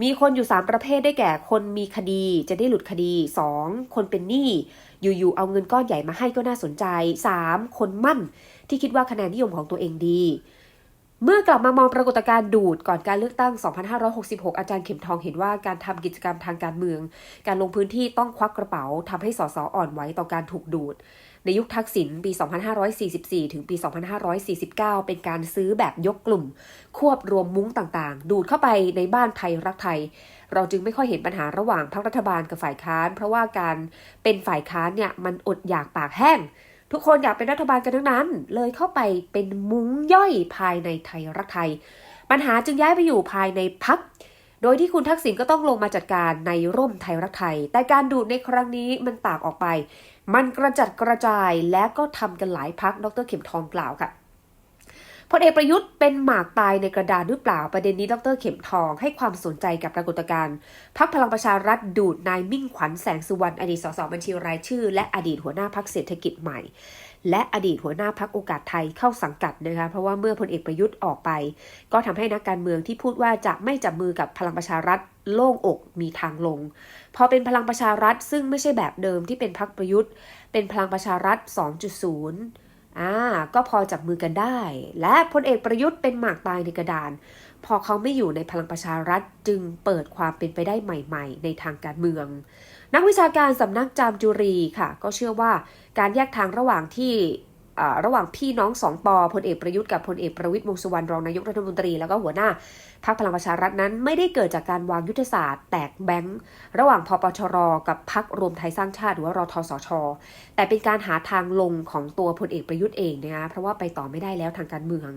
มีคนอยู่3ประเภทได้แก่คนมีคดีจะได้หลุดคดี2คนเป็นหนี้อยู่ๆเอาเงินก้อนใหญ่มาให้ก็น่าสนใจ3คนมั่นที่คิดว่าคะแนนนิยมของตัวเองดีเมื่อกลับมามองปรากฏการณ์ดูดก่อนการเลือกตั้ง 2566 อาจารย์เข็มทองเห็นว่าการทำกิจกรรมทางการเมืองการลงพื้นที่ต้องควักกระเป๋าทำให้สสอ่อนไหวต่อการถูกดูด ในยุคทักษิณปี 2544 ถึงปี 2549 เป็นการซื้อแบบยกกลุ่มควบรวมมุ้งต่างๆดูดเข้าไปในบ้านไทยรักไทยเราจึงไม่ค่อยเห็นปัญหาระหว่างพรรครัฐบาลกับฝ่ายค้านเพราะว่าการเป็นฝ่ายค้านเนี่ยมันอดอยากปากแห้งทุกคนอยากเป็นรัฐบาลกันทั้งนั้นเลยเข้าไปเป็นมุ้งย่อยภายในไทยรักไทยปัญหาจึงย้ายไปอยู่ภายในพรรคโดยที่คุณทักษิณก็ต้องลงมาจัดการในร่มไทยรักไทยแต่การดูดในครั้งนี้มันต่างออกไปมันกระจัดกระจายและก็ทำกันหลายพรรคดร.เข็มทองกล่าวค่ะพลเอกประยุทธ์เป็นหมากตายในกระดานหรือเปล่าประเด็นนี้ดร.เข็มทองให้ความสนใจกับปรากฏการณ์พรรคพลังประชารัฐดูดนายมิ่งขวัญแสงสุวรรณอดีตสสบัญชีรายชื่อและอดีตหัวหน้าพรรคเศรษฐกิจใหม่และอดีตหัวหน้าพรรคโอกาสไทยเข้าสังกัดนะคะเพราะว่าเมื่อพลเอกประยุทธ์ออกไปก็ทำให้นักการเมืองที่พูดว่าจะไม่จับมือกับพลังประชารัฐโล่งอกมีทางลงพอเป็นพลังประชารัฐซึ่งไม่ใช่แบบเดิมที่เป็นพรรคประยุทธ์เป็นพลังประชารัฐ 2.0 ก็พอจับมือกันได้และพลเอกประยุทธ์เป็นหมากตายในกระดานพอเขาไม่อยู่ในพลังประชารัฐจึงเปิดความเป็นไปได้ใหม่ๆในทางการเมืองนักวิชาการสำนักจามจุรีค่ะก็เชื่อว่าการแยกทางระหว่างพี่น้องสองปพลเอกประยุทธ์กับพลเอกประวิตรวงษ์สุวรรณรองนายกรัฐมนตรีแล้วก็หัวหน้าพรรคพลังประชารัฐนั้นไม่ได้เกิดจากการวางยุทธศาสตร์แตกแบงค์ระหว่างพปชรกับพรรครวมไทยสร้างชาติหรือว่ารทสชแต่เป็นการหาทางลงของตัวพลเอกประยุทธ์เองนะคะเพราะว่าไปต่อไม่ได้แล้วทางการเมือง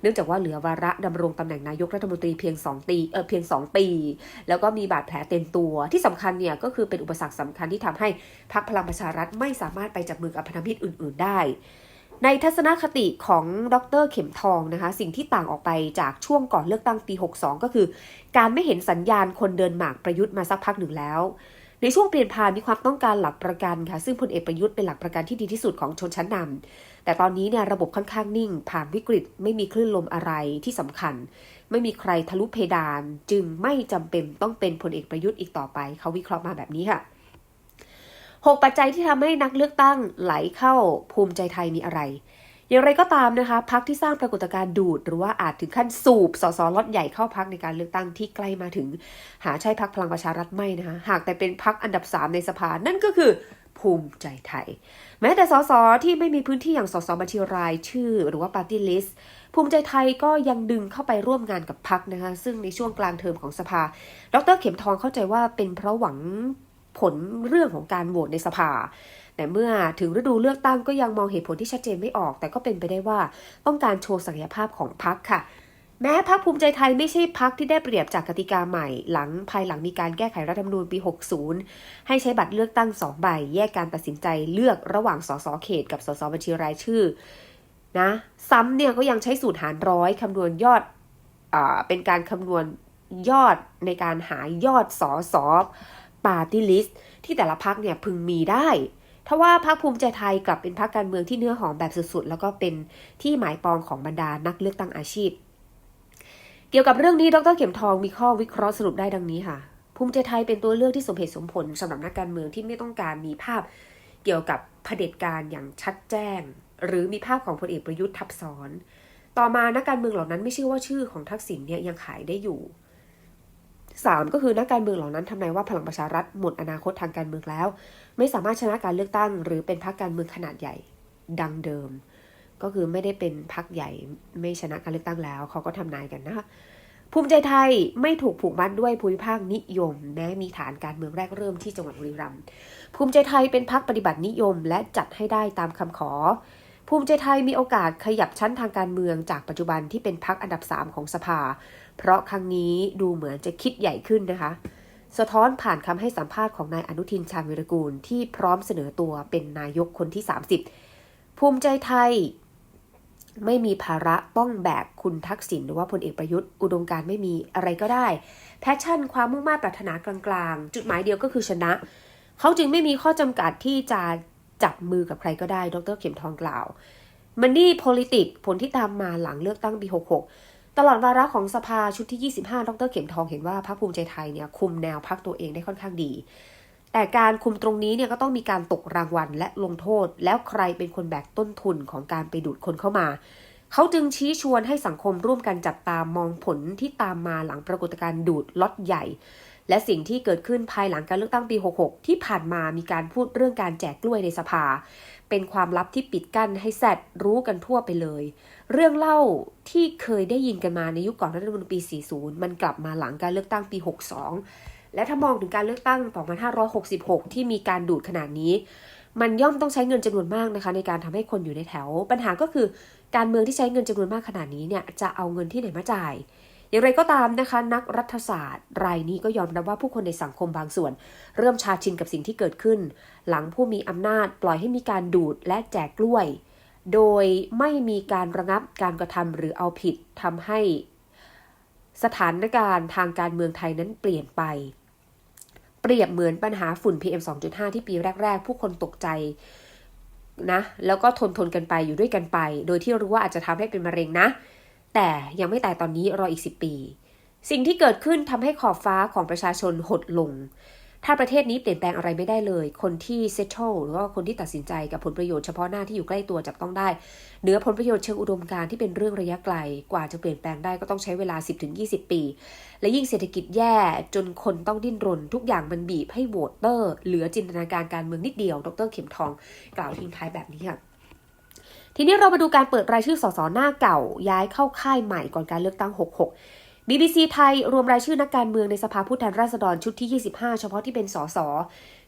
เนื่องจากว่าเหลือวาระดำรงตำแหน่งนายกรัฐมนตรีเพียง2 ปีแล้วก็มีบาดแผลเต็มตัวที่สำคัญเนี่ยก็คือเป็นอุปสรรคสำคัญที่ทำให้พรรคพลังประชารัฐไม่สามารถไปจับมือกับพันธมิตรอื่นๆได้ในทัศนคติของดร.เข็มทองนะคะสิ่งที่ต่างออกไปจากช่วงก่อนเลือกตั้งปี 62 ก็คือการไม่เห็นสัญญาณคนเดินหมากประยุทธ์มาสักพักหนึ่งแล้วในช่วงเปลี่ยนผ่านมีความต้องการหลักประกันค่ะซึ่งพลเอกประยุทธ์เป็นหลักประกันที่ดีที่สุดของชนชั้นนำแต่ตอนนี้เนี่ยระบบค่อนข้างนิ่งผ่านวิกฤตไม่มีคลื่นลมอะไรที่สำคัญไม่มีใครทะลุเพดานจึงไม่จำเป็นต้องเป็นพลเอกประยุทธ์อีกต่อไปเขาวิเคราะห์มาแบบนี้ค่ะ6 ปัจจัยที่ทำให้นักเลือกตั้งไหลเข้าภูมิใจไทยมีอะไรอย่างไรก็ตามนะคะพรรคที่สร้างปรากฏการณ์ดูดหรือว่าอาจถึงขั้นสูบสสล็อตใหญ่เข้าพรรคในการเลือกตั้งที่ใกล้มาถึงหาใช่พรรคพลังประชารัฐไม่นะคะหากแต่เป็นพรรคอันดับ3ในสภานั่นก็คือภูมิใจไทยแม้แต่สสที่ไม่มีพื้นที่อย่างสสบัญชีรายชื่อหรือว่าปาร์ตี้ลิสต์ภูมิใจไทยก็ยังดึงเข้าไปร่วมงานกับพรรคนะคะซึ่งในช่วงกลางเทอมของสภาดร.เข็มทองเข้าใจว่าเป็นเพราะหวังผลเรื่องของการโหวตในสภาแต่เมื่อถึงฤดูเลือกตั้งก็ยังมองเหตุผลที่ชัดเจนไม่ออกแต่ก็เป็นไปได้ว่าต้องการโชว์ศักยภาพของพรรคค่ะแม้พรรคภูมิใจไทยไม่ใช่พรรคที่ได้เปรียบจากกติกาใหม่ภายหลังมีการแก้ไขรัฐธรรมนูญปี 60ให้ใช้บัตรเลือกตั้ง2 ใบแยกการตัดสินใจเลือกระหว่างสสเขตกับสสบัญชีรายชื่อนะซ้ำเนี่ยก็ยังใช้สูตรหารร้อยคำนวณยอดเป็นการคำนวณยอดในการหายอดสสปาร์ตี้ลิสต์ที่แต่ละพรรคเนี่ยพึงมีได้ทว่าพรรคภูมิใจไทยกลับเป็นพรรคการเมืองที่เนื้อหอมแบบสุดๆแล้วก็เป็นที่หมายปองของบรรดานักเลือกตั้งอาชีพเกี่ยวกับเรื่องนี้ดร.เข็มทองมีข้อวิเคราะห์สรุปได้ดังนี้ค่ะภูมิใจไทยเป็นตัวเลือกที่สมเหตุสมผลสำหรับนักการเมืองที่ไม่ต้องการมีภาพเกี่ยวกับเผด็จการอย่างชัดแจ้งหรือมีภาพของพลเอกประยุทธ์ทับซ้อนต่อมานักการเมืองเหล่านั้นไม่เชื่อว่าชื่อของทักษิณเนี่ยยังขายได้อยู่3ก็คือนักการเมืองเหล่านั้นทำนายว่าพลังประชารัฐหมดอนาคตทางการเมืองแล้วไม่สามารถชนะการเลือกตั้งหรือเป็นพรรคการเมืองขนาดใหญ่ดังเดิมก็คือไม่ได้เป็นพรรคใหญ่ไม่ชนะการเลือกตั้งแล้วเขาก็ทำนายกันนะคะภูมิใจไทยไม่ถูกผูกมัดด้วยภูมิภาคนิยมแม้มีฐานการเมืองแรกเริ่มที่จังหวัดบุรีรัมย์ภูมิใจไทยเป็นพรรคปฏิบัตินิยมและจัดให้ได้ตามคำขอภูมิใจไทยมีโอกาสขยับชั้นทางการเมืองจากปัจจุบันที่เป็นพรรคอันดับ3ของสภาเพราะครั้งนี้ดูเหมือนจะคิดใหญ่ขึ้นนะคะสะท้อนผ่านคำให้สัมภาษณ์ของนายอนุทินชาญวีรกูลที่พร้อมเสนอตัวเป็นนายกคนที่30ภูมิใจไทยไม่มีภาระต้องแบกคุณทักษิณหรือว่าพลเอกประยุทธ์อุดมการณ์ไม่มีอะไรก็ได้แพชชั่นความมุ่งมั่นปรารถนากลางๆจุดหมายเดียวก็คือชนะเขาจึงไม่มีข้อจำกัดที่จะจับมือกับใครก็ได้ดร.เข็มทองกล่าวมันนี่ politics ผลที่ตามมาหลังเลือกตั้งปี 66ตลอดวาระของสภาชุดที่25ดร.เข็มทองเห็นว่าพรรคภูมิใจไทยเนี่ยคุมแนวพรรคตัวเองได้ค่อนข้างดีแต่การคุมตรงนี้เนี่ยก็ต้องมีการตกรางวัลและลงโทษแล้วใครเป็นคนแบกต้นทุนของการไปดูดคนเข้ามาเขาจึงชี้ชวนให้สังคมร่วมกันจับตามองผลที่ตามมาหลังปรากฏการณ์ดูดล็อตใหญ่และสิ่งที่เกิดขึ้นภายหลังการเลือกตั้งปี 66ที่ผ่านมามีการพูดเรื่องการแจกกล้วยในสภา เป็นความลับที่ปิดกั้นให้แซดรู้กันทั่วไปเลยเรื่องเล่าที่เคยได้ยินกันมาในยุคก่อนรัฐธรรมนูญปี 40 มันกลับมาหลังการเลือกตั้งปี 62 และถ้ามองถึงการเลือกตั้ง 2566 ที่มีการดูดขนาดนี้มันย่อมต้องใช้เงินจำนวนมากนะคะในการทำให้คนอยู่ในแถวปัญหาก็คือการเมืองที่ใช้เงินจำนวนมากขนาดนี้เนี่ยจะเอาเงินที่ไหนมาจ่ายอย่างไรก็ตามนะคะนักรัฐศาสตร์รายนี้ก็ยอมรับว่าผู้คนในสังคมบางส่วนเริ่มชาชินกับสิ่งที่เกิดขึ้นหลังผู้มีอำนาจปล่อยให้มีการดูดและแจกกล้วยโดยไม่มีการระงับการกระทำหรือเอาผิดทำให้สถานการณ์ทางการเมืองไทยนั้นเปลี่ยนไปเปรียบเหมือนปัญหาฝุ่น PM 2.5 ที่ปีแรกๆผู้คนตกใจนะแล้วก็ทนกันไปอยู่ด้วยกันไปโดยที่รู้ว่าอาจจะทำให้เป็นมะเร็งนะแต่ยังไม่ตายตอนนี้รออีก10 ปีสิ่งที่เกิดขึ้นทำให้ขอบฟ้าของประชาชนหดลงถ้าประเทศนี้เปลี่ยนแปลงอะไรไม่ได้เลยคนที่ settle หรือว่าคนที่ตัดสินใจกับผลประโยชน์เฉพาะหน้าที่อยู่ใกล้ตัวจับต้องได้เหนือผลประโยชน์เชิงอุดมการณ์ที่เป็นเรื่องระยะไกลกว่าจะเปลี่ยนแปลงได้ก็ต้องใช้เวลา 10-20 ปีและยิ่งเศรษฐกิจแย่จนคนต้องดิ้นรนทุกอย่างมันบีบให้โหวตเตอร์เหลือจินตนาการเมืองนิดเดียวดร.เข็มทองกล่าวทิ้งท้ายแบบนี้ค่ะทีนี้เรามาดูการเปิดรายชื่อสสหน้าเก่าย้ายเข้าค่ายใหม่ก่อนการเลือกตั้ง 66 BBC ไทยรวมรายชื่อนักการเมืองในสภาผู้แทนราษฎรชุดที่ 25 เฉพาะที่เป็นสส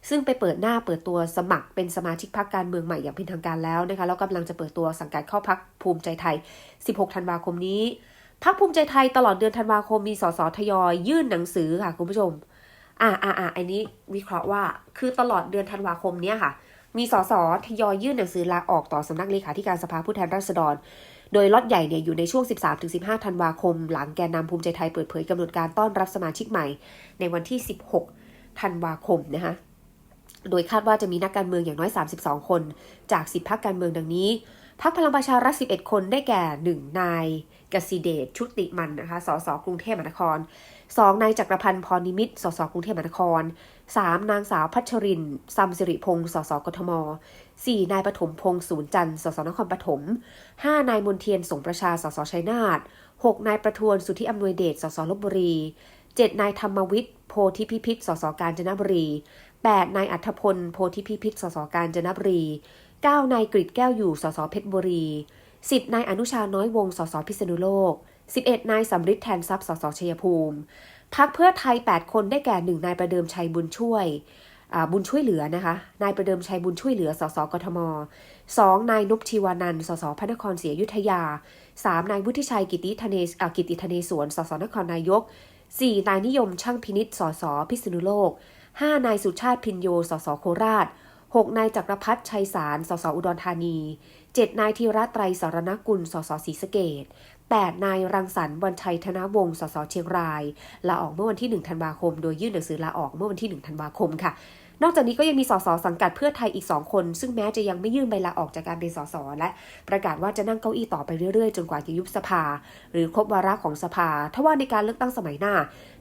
ซึ่งไปเปิดตัวสมัครเป็นสมาชิกพรรคการเมืองใหม่อย่างเป็นทางการแล้วนะคะแล้วกำลังจะเปิดตัวสังกัดเข้าพรรคภูมิใจไทย 16 ธันวาคมนี้พรรคภูมิใจไทยตลอดเดือนธันวาคมมีสสทยอยยื่นหนังสือค่ะคุณผู้ชมอันนี้วิเคราะห์ว่าคือตลอดเดือนธันวาคมเนี้ยค่ะมีสสทยอยยื่นหนังสือลาออกต่อสำนักเลขาธิการสภาผู้แทนราษฎรโดยล็อตใหญ่เนี่ยอยู่ในช่วง 13-15 ธันวาคมหลังแกนนำภูมิใจไทยเปิดเผยกำหนดการต้อนรับสมาชิกใหม่ในวันที่ 16 ธันวาคมนะคะโดยคาดว่าจะมีนักการเมืองอย่างน้อย 32 คนจาก 10 พรรคการเมืองดังนี้พรรคพลังประชารัฐ 11 คนได้แก่ 1 นายกสิเดช ชุติมันนะคะสสกรุงเทพมหานคร 2 นายจักรพันธ์ พรนิมิตร สสกรุงเทพมหานคร 3 นางสาวพัชรินทร์ ซัมสิริพงษ์ สสกทม 4 นายปฐมพงษ์ ศูนย์จันทร์ สสนครปฐม 5 นายมนเทียน สงประชา สสชัยนาท 6 นายประทวน สุทธิอำนวยเดช สสลพบุรี 7 นายธรรมวิทย์ โพธิพิพิธ สสกาญจนบุรี 8 นายอัธพล โพธิพิพิธ สสกาญจนบุรี 9 นายกฤษแก้วอยู่ สสเพชรบุรี 10 นายอนุชาน้อยวงศ์ สสพิษณุโลก 11 นายสำริดแทนทรัพย์ สสชัยภูมิพรรคเพื่อไทย 8 คนได้แก่ 1 นายประเดิมชัยบุญช่วยเหลือนะคะนายประเดิมชัยบุญช่วยเหลือ สสกทม 2 นายนพชีวานันท์ สสพระนครศรีอยุธยา 3 นายวุฒิชัยกิติธเนศวร สสนครนายก 4 นายนิยมช่างพินิจ สสพิษณุโลก 5 นายสุชาติพินโย สสโคราช 6 นายจักรพัฒน์ชัยสาร สสอุดรธานี 7 นายธีระไตรสรณกุล สสศรีสะเกษ 8 นายรังสรรค์วันชัยธนวงศ์ สสเชียงรายลาออกเมื่อวันที่ 1 ธันวาคมโดยยื่นหนังสือลาออกเมื่อวันที่ 1 ธันวาคมค่ะนอกจากนี้ก็ยังมีสสสังกัดเพื่อไทยอีก2 คนซึ่งแม้จะยังไม่ยื่นใบลาออกจากการเป็นสสและประกาศว่าจะนั่งเก้าอี้ต่อไปเรื่อยๆจนกว่าจะยุบสภาหรือครบวาระของสภาทว่าในการเลือกตั้งสมัยหน้า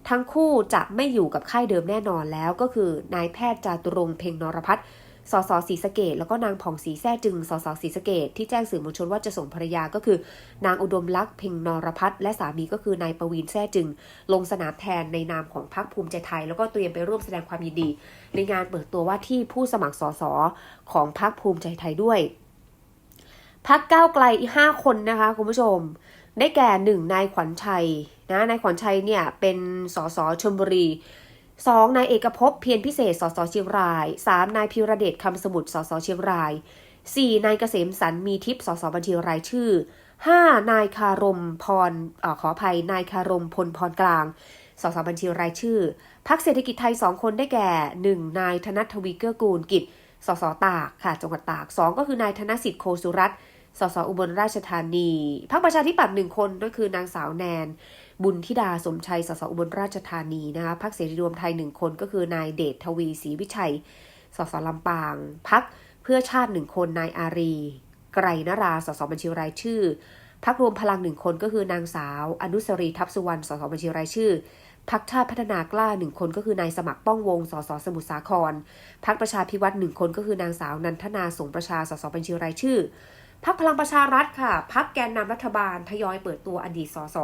ทั้งคู่จะไม่อยู่กับค่ายเดิมแน่นอนแล้วก็คือนายแพทย์จาตุรงค์เพ็งนรพัฒน์สสศรีสะเกษแล้วก็นางผ่องศรีแซ่จึงสสศรีสะเกษที่แจ้งสื่อมวลชนว่าจะส่งภรรยาก็คือนางอุดมลักษณ์เพ็งนรพัฒน์และสามีก็คือนายประวินแซ่จึงลงสนามแทนในนามของพรรคภูมิใจไทยแล้วก็เตรียมไปร่วมแสดงความยินดีในงานเปิดตัวว่าที่ผู้สมัครสสของพรรคภูมิใจไทยด้วยพรรคก้าวไกลอีก5 คนนะคะคุณผู้ชมได้แก่1นายขวัญชัยนายขวัญชัยเนี่ยเป็นสสชลบุรี2 นายเอกภพเพียรพิเศษ สสเชียงราย 3 นายพิรเดชคำสมุทร สสเชียงราย 4 นายเกษมสันต์มีทิพย์ สสบัญชีรายชื่อ 5 นายคารมพรนายคารมพลพรกลาง สสบัญชีรายชื่อ พรรคเศรษฐกิจไทย 2 คนได้แก่ 1 นายธนทวีเกื้อกูลกิจ สสตากค่ะจังหวัดตาก 2 ก็คือนายธนสิทธิ์โคสุรัตน์ สสอุบลราชธานี พรรคประชาธิปัตย์ 1 คนก็คือนางสาวแนนบุญธิดาสมชัย สสอุบลราชธานีนะคะพรรคเสรีรวมไทย1 คนก็คือนายเดชทวีศรีวิชัย สสลำปางพรรคเพื่อชาติ1 คนนายอารีไกรนรา สสบัญชีรายชื่อพรรครวมพลัง1 คนก็คือนางสาวอนุสรีทัพสุวรรณ สสบัญชีรายชื่อพรรคชาติพัฒนากล้า1 คนก็คือนายสมัครป้องวง สสสมุทรสาครพรรคประชาภิวัฒน์1 คนก็คือนางสาวนันทนาสงประชา สสบัญชีรายชื่อพรรคพลังประชารัฐค่ะพรรคแกนนำรัฐบาลทยอยเปิดตัวอดีตสส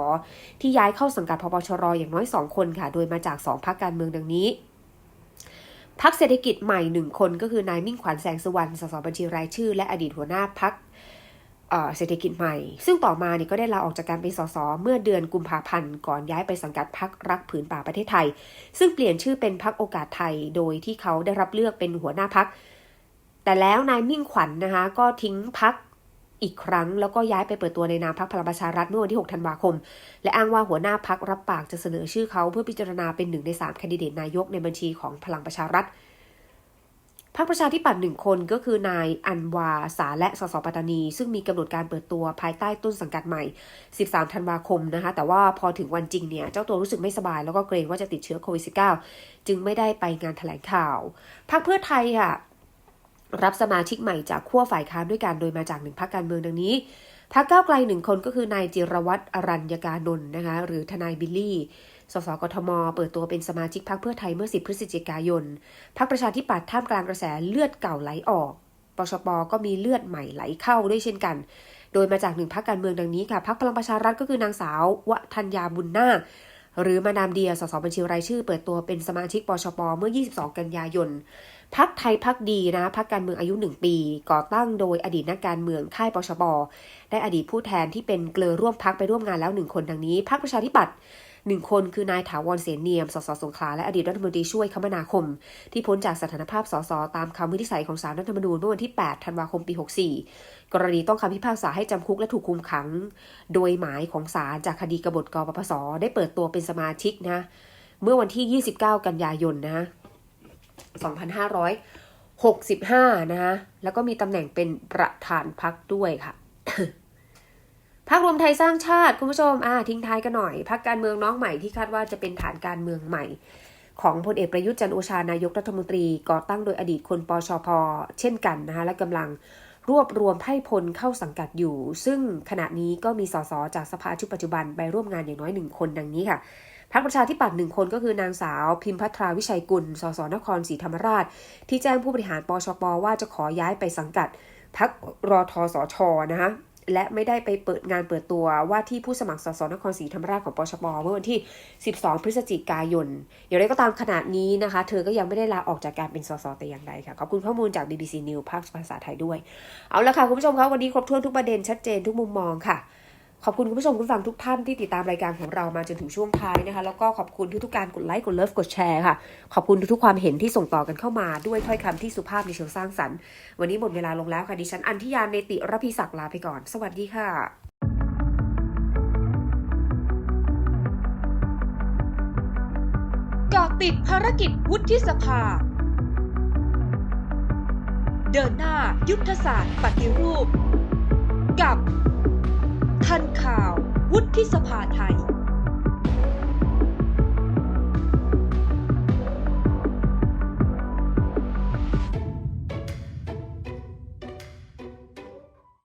ที่ย้ายเข้าสังกัดพปชรอย่างน้อย2 คนค่ะโดยมาจาก2 พรรคการเมืองดังนี้ พรรคเศรษฐกิจใหม่1คนก็คือนายมิ่งขวัญแสงสุวรรณสสบัญชีรายชื่อและอดีตหัวหน้าพรรคเศรษฐกิจใหม่ซึ่งต่อมาเนี่ยก็ได้ลาออกจากการเป็นสสเมื่อเดือนกุมภาพันธ์ก่อนย้ายไปสังกัดพรรครักผืนป่าประเทศไทยซึ่งเปลี่ยนชื่อเป็นพรรคโอกาสไทยโดยที่เขาได้รับเลือกเป็นหัวหน้าพรรคแต่แล้วนายมิ่งขวัญนะคะก็ทิ้งพรรคอีกครั้งแล้วก็ย้ายไปเปิดตัวในนามพรรคพลังประชารัฐเมื่อวันที่6ธันวาคมและอ้างว่าหัวหน้าพรรครับปากจะเสนอชื่อเขาเพื่อพิจารณาเป็น1 ใน 3แคนดิเดตนายกในบัญชีของพลังประชารัฐพรรคประชาธิปัตย์1คนก็คือนายอันวาสาและสสปัตตานีซึ่งมีกำหนดการเปิดตัวภายใต้ต้นสังกัดใหม่13ธันวาคมนะคะแต่ว่าพอถึงวันจริงเนี่ยเจ้าตัวรู้สึกไม่สบายแล้วก็เกรงว่าจะติดเชื้อโควิด -19 จึงไม่ได้ไปงานแถลงข่าวพรรคเพื่อไทยค่ะรับสมาชิกใหม่จากขั้วฝ่ายค้านด้วยกันโดยมาจาก1พรรคการเมืองดังนี้พรรคก้าวไกล1คนก็คือนายจิรวัตรอรัญญกานนท์นะคะหรือทนายบิลลี่สสกทมเปิดตัวเป็นสมาชิกพรรคเพื่อไทยเมื่อ10พฤศจิกายนพรรคประชาธิปัตย์ท่ามกลางกระแสเลือดเก่าไหลออกปชปก็มีเลือดใหม่ไหลเข้าด้วยเช่นกันโดยมาจาก1พรรคการเมืองดังนี้ค่ะพรรคพลังประชารัฐก็คือนางสาววทัญญาบุญนาคหรือมาดามเดียสสบัญชีรายชื่อเปิดตัวเป็นสมาชิกปชปเมื่อ22กันยายนพรรคไทยพรรคดีนะพรรคการเมืองอายุ 1 ปีก่อตั้งโดยอดีตนักการเมืองค่ายปชปได้อดีตผู้แทนที่เป็นเกลือร่วมพรรคไปร่วมงานแล้ว1คนดังนี้พรรคประชาธิปัตย์1คนคือนายถาวรเสนเนียมสสสงขลาและอดีตรัฐมนตรีช่วยคมนาคมที่พ้นจากสถานภาพสสตามคำวินิจฉัยของศาลรัฐธรรมนูญเมื่อวันที่8ธันวาคมปี64กรณีต้องคำพิพากษาให้จำคุกและถูกคุมขังโดยหมายของศาลจากคดีกบฏกปปสได้เปิดตัวเป็นสมาชิกนะเมื่อวันที่29กันยายนนะ2565นะคะแล้วก็มีตำแหน่งเป็นประธานพรรคด้วยค่ะ พรรครวมไทยสร้างชาติคุณผู้ชมทิ้งท้ายกันหน่อยพรรคการเมืองน้องใหม่ที่คาดว่าจะเป็นฐานการเมืองใหม่ของพลเอกประยุทธ์จันทร์โอชานายกรัฐมนตรีก่อตั้งโดยอดีตคนปชป.เช่นกันนะคะและกำลังรวบรวมไพร่พลเข้าสังกัดอยู่ซึ่งขณะนี้ก็มีสสจากสภาชุดปัจจุบันไปร่วมงานอย่างน้อย1คนดังนี้ค่ะพรรคประชาธิปัตย์1คนก็คือนางสาวพิมพัทราวิชัยกุลสสนครศรีธรรมราชที่แจ้งผู้บริหารปชป.ว่าจะขอย้ายไปสังกัดพรรครทสช.นะคะและไม่ได้ไปเปิดงานเปิดตัวว่าที่ผู้สมัครสสนครศรีธรรมราชของปชป.เมื่อวันที่12พฤศจิกายนอย่างไรก็ตามขณะนี้นะคะเธอก็ยังไม่ได้ลาออกจากการเป็นสสแต่อย่างใดค่ะขอบคุณข้อมูลจาก BBC News ภาคภาษาไทยด้วยเอาละค่ะคุณผู้ชมคะวันนี้ครบถ้วนทุกประเด็นชัดเจนทุกมุมมองค่ะขอบคุณคุณผู้ชมคุณฟังทุกท่านที่ติดตามรายการของเรามาจนถึงช่วงท้ายนะคะแล้วก็ขอบคุณทุกการกดไลค์กดเลิฟกดแชร์ค่ะขอบคุณทุกความเห็นที่ส่งต่อกันเข้ามาด้วยถ้อยคำที่สุภาพในเชิงสร้างสรรค์วันนี้หมดเวลาลงแล้วค่ะดิฉันอัญทิยาเนติรพิศักดิ์ลาไปก่อนสวัสดีค่ะเกาะติดภารกิจวุฒิสภาเดินหน้ายุทธศาสตร์ปฏิรูปกับทันข่าววุฒิสภาไทย